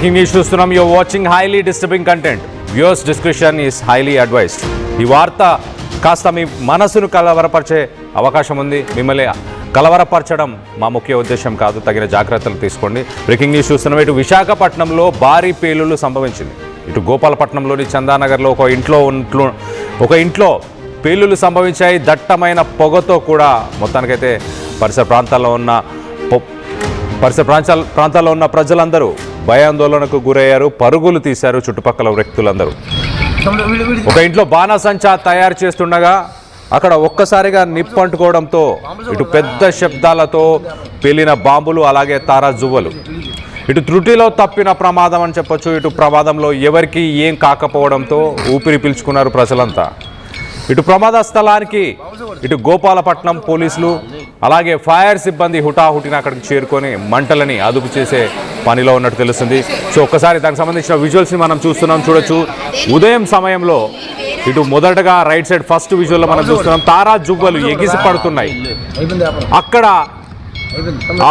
Breaking news చూస్తున్నాం. You're watching highly disturbing content. Viewers description is highly advised. ఈ వార్త కాస్త మీ మనసును కలవరపరిచే అవకాశం ఉంది. మిమ్మల్ని కలవరపరచడం మా ముఖ్య ఉద్దేశం కాదు. తగిన జాగ్రత్తలు తీసుకోండి. బ్రేకింగ్ న్యూస్ చూస్తున్నాం. ఇటు విశాఖపట్నంలో భారీ పేలుళ్లు సంభవించింది. ఇటు గోపాలపట్నంలోని చందానగర్లో ఒక ఇంట్లో పేలుళ్లు సంభవించాయి. దట్టమైన పొగతో కూడా మొత్తానికైతే పరిసర ప్రాంతాల్లో ఉన్న ప్రజలందరూ భయాందోళనకు గురయ్యారు. పరుగులు తీశారు చుట్టుపక్కల వ్యక్తులందరూ. ఒక ఇంట్లో బాణాసంచా తయారు చేస్తుండగా అక్కడ ఒక్కసారిగా నిప్పంటుకోవడంతో ఇటు పెద్ద శబ్దాలతో పేలిన బాంబులు, అలాగే తారాజువ్వలు. ఇటు త్రుటిలో తప్పిన ప్రమాదం అని చెప్పొచ్చు. ఇటు ప్రమాదంలో ఎవరికి ఏం కాకపోవడంతో ఊపిరి పీల్చుకున్నారు ప్రజలంతా. ఇటు ప్రమాద స్థలానికి ఇటు గోపాలపట్నం పోలీసులు అలాగే ఫైర్ సిబ్బంది హుటాహుటిన అక్కడికి చేరుకొని మంటలని అదుపు చేసే పనిలో ఉన్నట్టు తెలుస్తుంది. సో ఒక్కసారి దానికి సంబంధించిన విజువల్స్ని మనం చూడొచ్చు. ఉదయం సమయంలో ఇటు మొదటగా రైట్ సైడ్ ఫస్ట్ విజువల్లో మనం చూస్తున్నాం. తారా జువ్వలు ఎగిసి పడుతున్నాయి. అక్కడ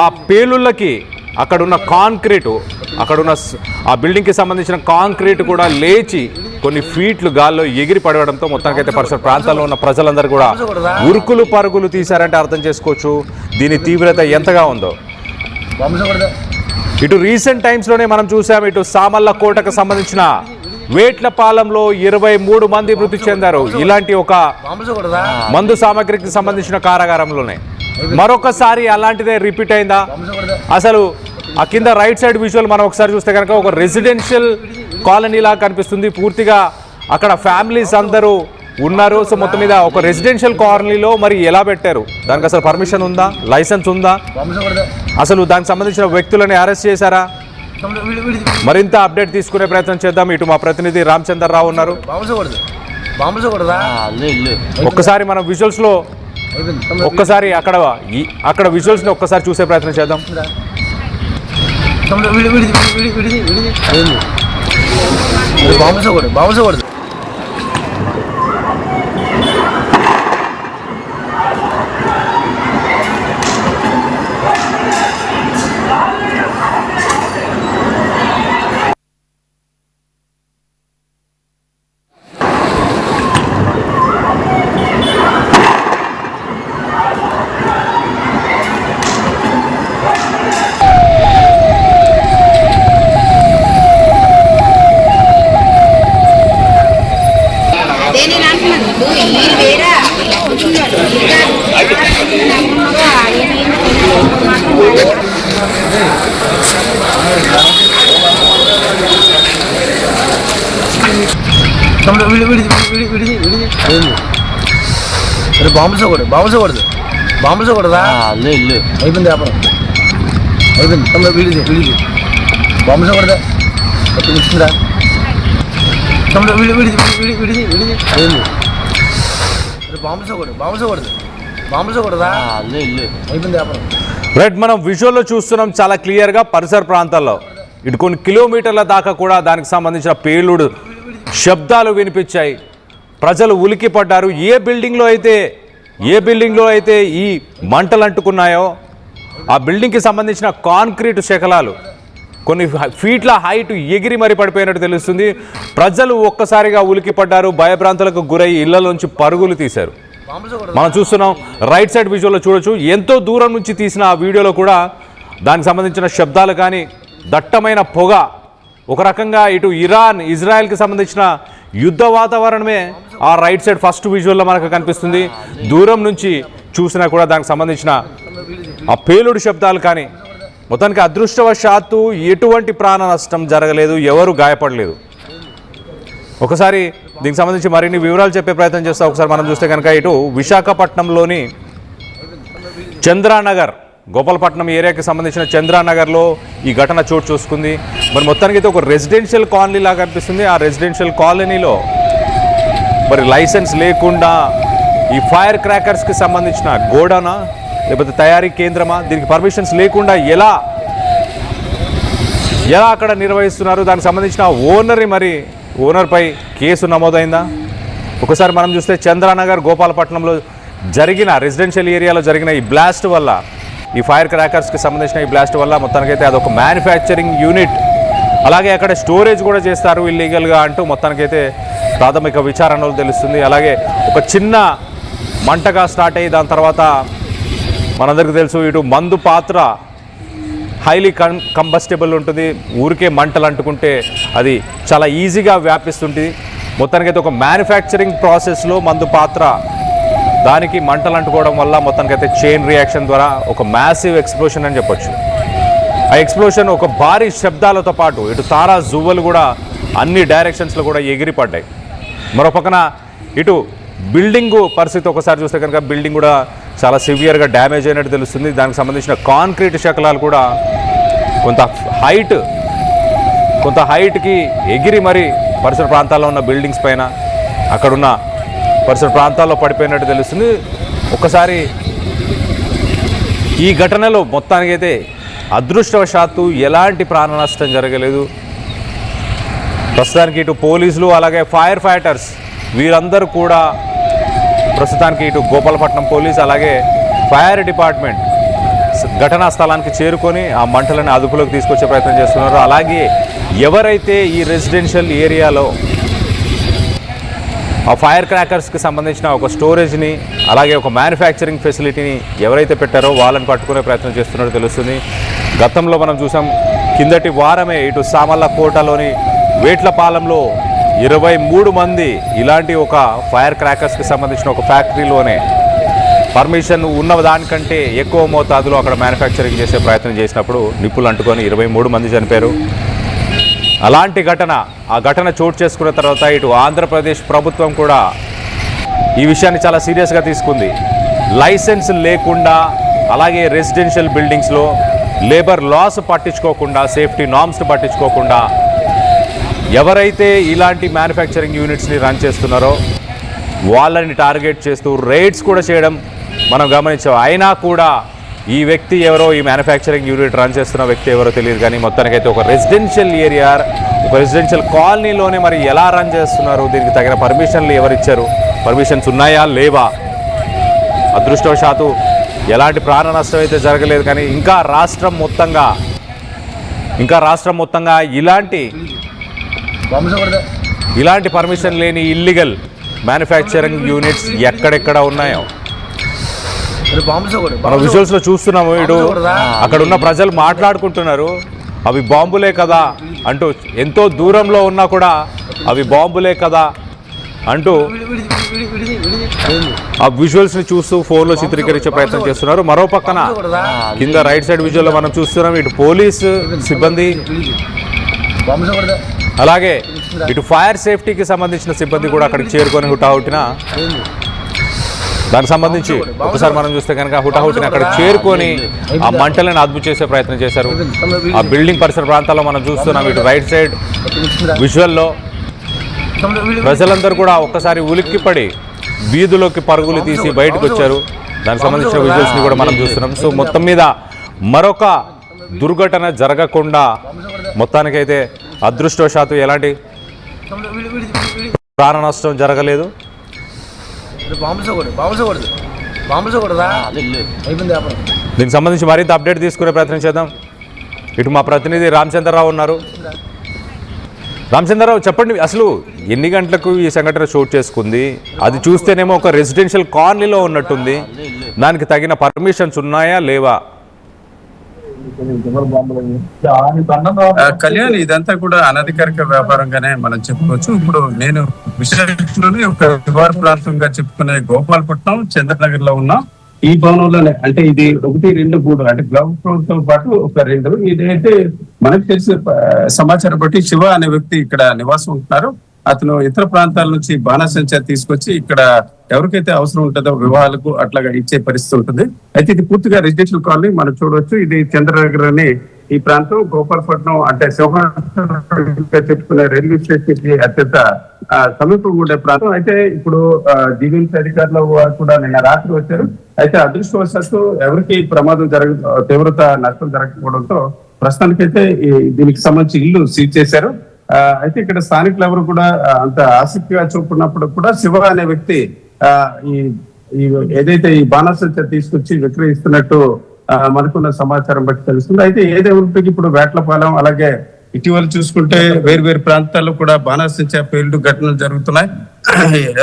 ఆ పేలుళ్ళకి అక్కడున్న కాంక్రీటు, అక్కడున్న ఆ బిల్డింగ్కి సంబంధించిన కాంక్రీట్ కూడా లేచి కొన్ని ఫీట్లు గాల్లో ఎగిరి పడవడంతో మొత్తానికైతే పరిసర ప్రాంతాల్లో ఉన్న ప్రజలందరూ కూడా ఉరుకులు పరుగులు తీశారంటే అర్థం చేసుకోవచ్చు దీని తీవ్రత ఎంతగా ఉందో. ఇటు రీసెంట్ టైమ్స్లోనే మనం చూసాం. ఇటు సామల్ల కోటకు సంబంధించిన వేట్లపాలెంలో 23 మంది మృతి చెందారు. ఇలాంటి ఒక మందు సామాగ్రికి సంబంధించిన కారాగారంలోనే మరొకసారి అలాంటిదే రిపీట్ అయిందా? అసలు ఆ కింద రైట్ సైడ్ విజువల్ మనం ఒకసారి చూస్తే కనుక ఒక రెసిడెన్షియల్ కాలనీలా కనిపిస్తుంది. పూర్తిగా అక్కడ ఫ్యామిలీస్ అందరూ ఉన్నారు. సో మొత్తం మీద ఒక రెసిడెన్షియల్ కాలనీలో మరి ఎలా పెట్టారు? దానికి అసలు పర్మిషన్ ఉందా? లైసెన్స్ ఉందా? అసలు దానికి సంబంధించిన వ్యక్తులని అరెస్ట్ చేశారా? మరింత అప్డేట్ తీసుకునే ప్రయత్నం చేద్దాం. ఇటు మా ప్రతినిధి రామచంద్రరావు ఉన్నారు. ఒక్కసారి మనం విజువల్స్లో ఒక్కసారి అక్కడ విజువల్స్ని ఒక్కసారి చూసే ప్రయత్నం చేద్దాం. బాంబులకూడదా అయిపోయింది వ్యాపారం అయిపోయింది. విడిది బాంబులకూడదా వచ్చిందిరా విడిది అయింది. బాంబులకూడదా అయిపోయింది వ్యాపారం. రైట్, మనం విజువల్లో చూస్తున్నాం చాలా క్లియర్గా పరిసర ప్రాంతాల్లో ఇటు కొన్ని కిలోమీటర్ల దాకా కూడా దానికి సంబంధించిన పేలుడు శబ్దాలు వినిపించాయి. ప్రజలు ఉలికి పడ్డారు. ఏ బిల్డింగ్లో అయితే ఈ మంటలు అంటుకున్నాయో ఆ బిల్డింగ్కి సంబంధించిన కాంక్రీట్ శకలాలు కొన్ని ఫీట్ల హైట్ ఎగిరి మరి పడిపోయినట్టు తెలుస్తుంది. ప్రజలు ఒక్కసారిగా ఉలికి పడ్డారు. భయభ్రాంతులకు గురై ఇళ్లలోంచి పరుగులు తీశారు. మనం చూస్తున్నాం రైట్ సైడ్ విజువల్లో చూడొచ్చు. ఎంతో దూరం నుంచి తీసిన ఆ వీడియోలో కూడా దానికి సంబంధించిన శబ్దాలు కానీ దట్టమైన పొగ, ఒక రకంగా ఇటు ఇజ్రాయెల్కి సంబంధించిన యుద్ధ వాతావరణమే ఆ రైట్ సైడ్ ఫస్ట్ విజువల్లో మనకు కనిపిస్తుంది. దూరం నుంచి చూసినా కూడా దానికి సంబంధించిన ఆ పేలుడు శబ్దాలు కానీ మొత్తానికి అదృష్టవశాత్తు ఎటువంటి ప్రాణ నష్టం జరగలేదు, ఎవరు గాయపడలేదు. ఒకసారి దీనికి సంబంధించి మరిన్ని వివరాలు చెప్పే ప్రయత్నం చేస్తాం. ఒకసారి మనం చూస్తే కనుక ఇటు విశాఖపట్నంలోని చంద్రానగర్, గోపాలపట్నం ఏరియాకి సంబంధించిన చంద్రానగర్లో ఈ ఘటన చోటు చూసుకుంది. మరి మొత్తానికి అయితే ఒక రెసిడెన్షియల్ కాలనీ లాగా కనిపిస్తుంది. ఆ రెసిడెన్షియల్ కాలనీలో మరి లైసెన్స్ లేకుండా ఈ ఫైర్ క్రాకర్స్కి సంబంధించిన గోడౌనా లేకపోతే తయారీ కేంద్రమా, దీనికి పర్మిషన్స్ లేకుండా ఎలా అక్కడ నిర్వహిస్తున్నారు? దానికి సంబంధించిన ఓనర్పై కేసు నమోదైందా? ఒకసారి మనం చూస్తే చంద్రానగర్ గోపాలపట్నంలో జరిగిన రెసిడెన్షియల్ ఏరియాలో జరిగిన ఈ బ్లాస్ట్ వల్ల, ఈ ఫైర్ క్రాకర్స్కి సంబంధించిన ఈ బ్లాస్ట్ వల్ల మొత్తానికైతే అదొక మ్యానుఫ్యాక్చరింగ్ యూనిట్ అలాగే అక్కడ స్టోరేజ్ కూడా చేస్తారు ఇల్లీగల్గా అంటూ మొత్తానికైతే ప్రాథమిక విచారణలో తెలుస్తుంది. అలాగే ఒక చిన్న మంటగా స్టార్ట్ అయ్యి దాని తర్వాత మనందరికీ తెలుసు ఇటు మందు పాత్ర హైలీ కంబస్టబుల్ ఉంటుంది, ఊరికే మంటలు అంటుకుంటే అది చాలా ఈజీగా వ్యాపిస్తుంటుంది. మొత్తానికైతే ఒక మ్యానుఫ్యాక్చరింగ్ ప్రాసెస్లో మందు పాత్ర దానికి మంటలు అంటుకోవడం వల్ల మొత్తానికైతే చైన్ రియాక్షన్ ద్వారా ఒక మ్యాసివ్ ఎక్స్ప్లోషన్ అని చెప్పొచ్చు. ఆ ఎక్స్ప్లోషన్ ఒక భారీ శబ్దాలతో పాటు ఇటు తారా జువ్వలు కూడా అన్ని డైరెక్షన్స్లో కూడా ఎగిరిపడ్డాయి. మరో పక్కన ఇటు బిల్డింగు పరిస్థితి ఒకసారి చూస్తే కనుక బిల్డింగ్ కూడా చాలా సివియర్గా డ్యామేజ్ అయినట్టు తెలుస్తుంది. దానికి సంబంధించిన కాంక్రీట్ శకలాలు కూడా కొంత హైట్కి ఎగిరి మరి పరిసర ప్రాంతాల్లో ఉన్న బిల్డింగ్స్ పైన అక్కడున్న పరిసర ప్రాంతాల్లో పడిపోయినట్టు తెలుస్తుంది. ఒక్కసారి ఈ ఘటనలో మొత్తానికైతే అదృష్టవశాత్తు ఎలాంటి ప్రాణ నష్టం జరగలేదు. ప్రస్తుతానికి ఇటు పోలీసులు అలాగే ఫైర్ ఫైటర్స్ వీరందరూ కూడా ప్రస్తుతానికి ఇటు గోపాలపట్నం పోలీస్ అలాగే ఫైర్ డిపార్ట్మెంట్ ఘటనా స్థలానికి చేరుకొని ఆ మంటలను అదుపులోకి తీసుకొచ్చే ప్రయత్నం చేస్తున్నారు. అలాగే ఎవరైతే ఈ రెసిడెన్షియల్ ఏరియాలో ఆ ఫైర్ క్రాకర్స్కి సంబంధించిన ఒక స్టోరేజ్ని అలాగే ఒక మ్యానుఫ్యాక్చరింగ్ ఫెసిలిటీని ఎవరైతే పెట్టారో వాళ్ళని పట్టుకునే ప్రయత్నం చేస్తున్నట్టు తెలుస్తుంది. గతంలో మనం చూసాం కిందటి వారమే ఇటు సామల్ల కోటలోని వేట్లపాలెంలో 23 మంది ఇలాంటి ఒక ఫైర్ క్రాకర్స్కి సంబంధించిన ఒక ఫ్యాక్టరీలోనే పర్మిషన్ ఉన్న దానికంటే ఎక్కువ మోతాదులో అక్కడ మ్యానుఫ్యాక్చరింగ్ చేసే ప్రయత్నం చేసినప్పుడు నిప్పులు అంటుకొని 23 మంది చనిపోయారు. అలాంటి ఆ ఘటన చోటు చేసుకున్న తర్వాత ఇటు ఆంధ్రప్రదేశ్ ప్రభుత్వం కూడా ఈ విషయాన్ని చాలా సీరియస్గా తీసుకుంది. లైసెన్స్ లేకుండా అలాగే రెసిడెన్షియల్ బిల్డింగ్స్లో లేబర్ లాస్ పట్టించుకోకుండా సేఫ్టీ నార్మ్స్ని పట్టించుకోకుండా ఎవరైతే ఇలాంటి మ్యానుఫ్యాక్చరింగ్ యూనిట్స్ని రన్ చేస్తున్నారో వాళ్ళని టార్గెట్ చేస్తూ రైడ్స్ కూడా చేయడం మనం గమనించాం. అయినా కూడా ఈ వ్యక్తి ఎవరో, ఈ మ్యానుఫ్యాక్చరింగ్ యూనిట్ రన్ చేస్తున్న వ్యక్తి ఎవరో తెలియదు. కానీ మొత్తానికైతే ఒక రెసిడెన్షియల్ ఏరియా, ఒక రెసిడెన్షియల్ కాలనీలోనే మరి ఎలా రన్ చేస్తున్నారు, దీనికి తగిన పర్మిషన్లు ఎవరిచ్చారు, పర్మిషన్స్ ఉన్నాయా లేవా? అదృష్టవశాత్తు ఎలాంటి ప్రాణ నష్టం అయితే జరగలేదు. కానీ ఇంకా రాష్ట్రం మొత్తంగా ఇలాంటి పర్మిషన్ లేని ఇల్లీగల్ మ్యానుఫ్యాక్చరింగ్ యూనిట్స్ ఎక్కడెక్కడ ఉన్నాయో మనం విజువల్స్లో చూస్తున్నాము. ఇటు అక్కడ ఉన్న ప్రజలు మాట్లాడుకుంటున్నారు, అవి బాంబులే కదా అంటూ, ఎంతో దూరంలో ఉన్నా కూడా అవి బాంబులే కదా అంటూ ఆ విజువల్స్ని చూస్తూ ఫోన్లో చిత్రీకరించే ప్రయత్నం చేస్తున్నారు. మరో పక్కన కింద రైట్ సైడ్ విజువల్లో మనం చూస్తున్నాం ఇటు పోలీసు సిబ్బంది అలాగే ఇటు ఫైర్ సేఫ్టీకి సంబంధించిన సిబ్బంది కూడా అక్కడికి చేరుకొని హుటాహుటిన దానికి సంబంధించి ఒకసారి మనం చూస్తే కనుక హుటాహుటిన అక్కడ చేరుకొని ఆ మంటలను అదుపు చేసే ప్రయత్నం చేశారు. ఆ బిల్డింగ్ పరిసర ప్రాంతాల్లో మనం చూస్తున్నాం ఇటు రైట్ సైడ్ విజువల్లో ప్రజలందరూ కూడా ఒక్కసారి ఉలిక్కిపడి వీధులోకి పరుగులు తీసి బయటకు వచ్చారు. దానికి సంబంధించిన విజువల్స్ని కూడా మనం చూస్తున్నాం. సో మొత్తం మీద మరొక దుర్ఘటన జరగకుండా మొత్తానికైతే అదృష్టవశాత్తు ఎలాంటి ప్రాణ నష్టం జరగలేదు. దీనికి సంబంధించి మరింత అప్డేట్ తీసుకునే ప్రయత్నం చేద్దాం. ఇటు మా ప్రతినిధి రామచంద్రరావు ఉన్నారు. రామచంద్రరావు చెప్పండి, అసలు ఎన్ని గంటలకు ఈ సంఘటన చోటు చేసుకుంది? అది చూస్తేనేమో ఒక రెసిడెన్షియల్ కాలనీలో ఉన్నట్టుంది. దానికి తగిన పర్మిషన్స్ ఉన్నాయా లేవా? కళ్యాణ్, ఇదంతా కూడా అనధికారిక వ్యాపారంగానే మనం చెప్పుకోవచ్చు. ఇప్పుడు నేను విశాఖలోని ఒక శివారు ప్రాంతంగా చెప్పుకునే గోపాలపట్నం చంద్రనగర్ లో ఉన్నాం. ఈ భవనంలోనే, అంటే ఇది 1, 2, 3 అంటే గ్రౌండ్ ఫ్లోర్ తో పాటు ఒక 2. ఇదైతే మనకు తెలిసిన సమాచారం బట్టి శివ అనే వ్యక్తి ఇక్కడ నివాసం ఉంటున్నారు. అతను ఇతర ప్రాంతాల నుంచి బాణాసంచా తీసుకొచ్చి ఇక్కడ ఎవరికైతే అవసరం ఉంటుందో వివాహాలకు అట్లాగా ఇచ్చే పరిస్థితి ఉంటుంది. అయితే ఇది పూర్తిగా రెసిడెన్షియల్ కాలనీ మనం చూడవచ్చు. ఇది చంద్రనగర్ అని ఈ ప్రాంతం గోపాలపట్నం అంటే సింహాచలం చెప్పుకునే రైల్వే స్టేషన్ కి అత్యంత సమీపంగా ఉండే ప్రాంతం. అయితే ఇప్పుడు జీవీఎంసీ అధికారులు కూడా నిన్న రాత్రి వచ్చారు. అయితే అదృష్టవశాత్తు ఎవరికి ప్రమాదం తీవ్రత నష్టం జరగకపోవడంతో ప్రస్తుతానికైతే దీనికి సంబంధించి ఇల్లు సీజ్ చేశారు. అయితే ఇక్కడ స్థానికులు ఎవరు కూడా అంత ఆసక్తిగా చూపుకున్నప్పుడు కూడా శివ అనే వ్యక్తి ఏదైతే ఈ బాణాసంచా తీసుకొచ్చి విక్రయిస్తున్నట్టు మనకున్న సమాచారం బట్టి తెలుస్తుంది. అయితే ఏదేమైనప్పటికీ ఇప్పుడు వేట్లపాలెం అలాగే ఇటీవల చూసుకుంటే వేరు ప్రాంతాల్లో కూడా బాణాసంచా పేలుడు ఘటనలు జరుగుతున్నాయి.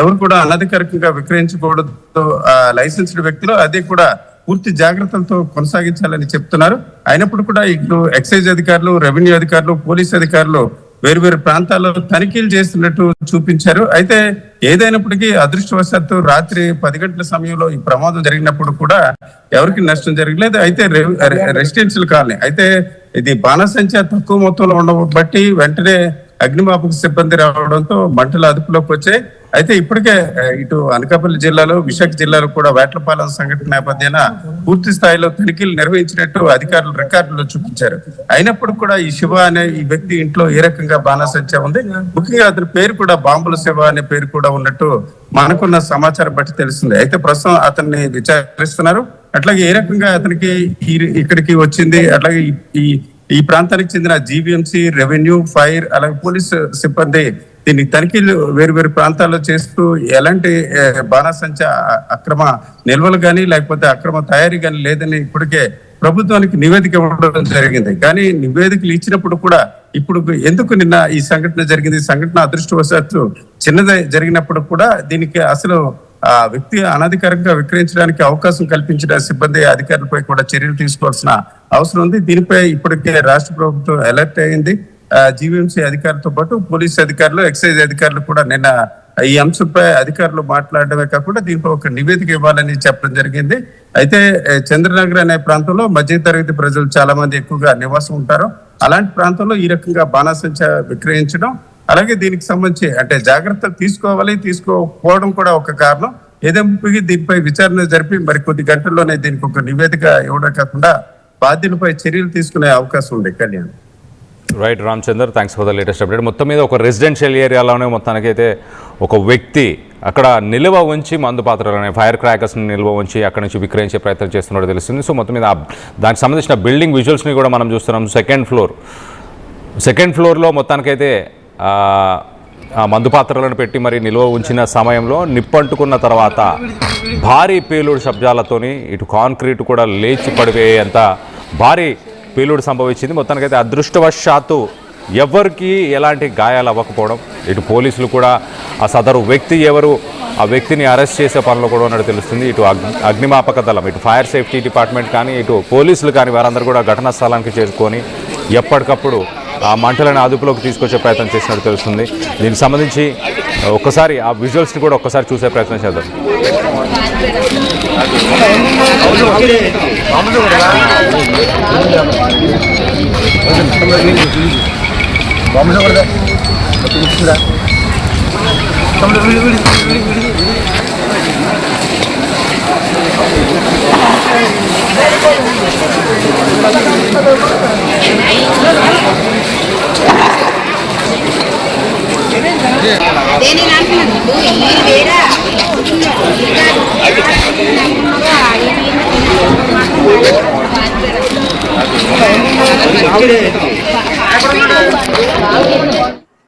ఎవరు కూడా అనధికారికంగా విక్రయించకూడదు లైసెన్స్డ్ వ్యక్తులు, అది కూడా పూర్తి జాగ్రత్తలతో కొనసాగించాలని చెప్తున్నారు. అయినప్పుడు కూడా ఇటు ఎక్సైజ్ అధికారులు, రెవెన్యూ అధికారులు, పోలీస్ అధికారులు వేరు ప్రాంతాల్లో తనిఖీలు చేస్తున్నట్టు చూపించారు. అయితే ఏదైనప్పటికీ అదృష్టవశాత్తు రాత్రి 10 గంటల సమయంలో ఈ ప్రమాదం జరిగినప్పుడు కూడా ఎవరికి నష్టం జరగలేదు. అయితే రెసిడెన్షియల్ కాలనీ, అయితే ఇది బాణసంచా తక్కువ మొత్తంలో ఉండడం బట్టి వెంటనే అగ్నిమాపక సిబ్బంది రావడంతో మంటలు అదుపులోకి వచ్చాయి. అయితే ఇప్పటికే ఇటు అనకాపల్లి జిల్లాలో, విశాఖ జిల్లాలో కూడా వేట్లపాలెం సంఘటన నేపథ్యాన పూర్తి స్థాయిలో తనిఖీలు నిర్వహించినట్టు అధికారులు రికార్డులో చూపించారు. అయినప్పుడు కూడా ఈ శివ అనే ఈ వ్యక్తి ఇంట్లో ఏ రకంగా బాణాసంచా ఉంది, ముఖ్యంగా అతని పేరు కూడా బాంబుల శివ అనే పేరు కూడా ఉన్నట్టు మనకున్న సమాచారం బట్టి తెలుస్తుంది. అయితే ప్రస్తుతం అతన్ని విచారిస్తున్నారు. అట్లాగే ఏ రకంగా అతనికి ఇక్కడికి వచ్చింది, అట్లాగే ఈ ప్రాంతానికి చెందిన జీవీఎంసీ, రెవెన్యూ, ఫైర్, అలాగే పోలీసు సిబ్బంది దీన్ని తనిఖీలు వేరు ప్రాంతాల్లో చేస్తూ ఎలాంటి బాణాసంచా అక్రమ నిల్వలు కానీ లేకపోతే అక్రమ తయారీ కానీ లేదని ఇప్పటికే ప్రభుత్వానికి నివేదిక ఇవ్వడం జరిగింది. కానీ నివేదికలు ఇచ్చినప్పుడు కూడా ఇప్పుడు ఎందుకు నిన్న ఈ సంఘటన జరిగింది, సంఘటన అదృష్టవశాత్తు చిన్నది జరిగినప్పుడు కూడా దీనికి అసలు ఆ వ్యక్తి అనధికారికంగా విక్రయించడానికి అవకాశం కల్పించిన సిబ్బంది అధికారులపై కూడా చర్యలు తీసుకోవాల్సిన అవసరం ఉంది. దీనిపై ఇప్పటికే రాష్ట్ర ప్రభుత్వం అలర్ట్ అయింది. జీవీఎంసీ అధికారులతో పాటు పోలీస్ అధికారులు, ఎక్సైజ్ అధికారులు కూడా నిన్న ఈ అంశంపై అధికారులు మాట్లాడడమే కాకుండా దీనిపై ఒక నివేదిక ఇవ్వాలని చెప్పడం జరిగింది. అయితే చంద్రనగర్ అనే ప్రాంతంలో మధ్యతరగతి ప్రజలు చాలా మంది ఎక్కువగా నివాసం ఉంటారు. అలాంటి ప్రాంతంలో ఈ రకంగా బాణాసంచా విక్రయించడం, అలాగే దీనికి సంబంధించి అంటే జాగ్రత్తలు తీసుకోకపోవడం కూడా ఒక కారణం. ఏదైనా దీనిపై విచారణ జరిపి మరికొద్ది గంటల్లోనే దీనికి ఒక నివేదిక ఇవ్వడం కాకుండా బాధ్యులపై చర్యలు తీసుకునే అవకాశం ఉంది. Kalyan. Right Ramachandar, thanks for the latest update. మొత్తం మీద ఒక రెసిడెన్షియల్ ఏరియాలోనే మొత్తానికైతే ఒక వ్యక్తి అక్కడ నిల్వ ఉంచి మందు పాత్రలనే ఫైర్ క్రాకర్స్ని నిల్వ ఉంచి అక్కడ నుంచి విక్రయించే ప్రయత్నం చేస్తున్నట్టు తెలుస్తుంది. సో మొత్తం మీద దానికి సంబంధించిన బిల్డింగ్ విజువల్స్ని కూడా మనం చూస్తున్నాం. సెకండ్ ఫ్లోర్లో మొత్తానికైతే మందు పాత్రలను పెట్టి మరి నిల్వ ఉంచిన సమయంలో నిప్పంటుకున్న తర్వాత భారీ పేలుడు శబ్దాలతోని ఇటు కాంక్రీట్ కూడా లేచి పడిపోయేంత భారీ పేలుడు సంభవించింది. మొత్తానికైతే అదృష్టవశాత్తు ఎవరికి ఎలాంటి గాయాలు అవ్వకపోవడం, ఇటు పోలీసులు కూడా ఆ సదరు వ్యక్తి ఎవరు ఆ వ్యక్తిని అరెస్ట్ చేసే పనిలో కూడా ఉన్నట్టు తెలుస్తుంది. ఇటు అగ్నిమాపక దళం, ఇటు ఫైర్ సేఫ్టీ డిపార్ట్మెంట్ కానీ, ఇటు పోలీసులు కానీ వారందరూ కూడా ఘటనా స్థలానికి చేరుకొని ఎప్పటికప్పుడు ఆ మంటలను అదుపులోకి తీసుకొచ్చే ప్రయత్నం చేసినట్టు తెలుస్తుంది. దీనికి సంబంధించి ఒక్కసారి ఆ విజువల్స్ని కూడా ఒక్కసారి చూసే ప్రయత్నం చేద్దాం. ఇక్కడ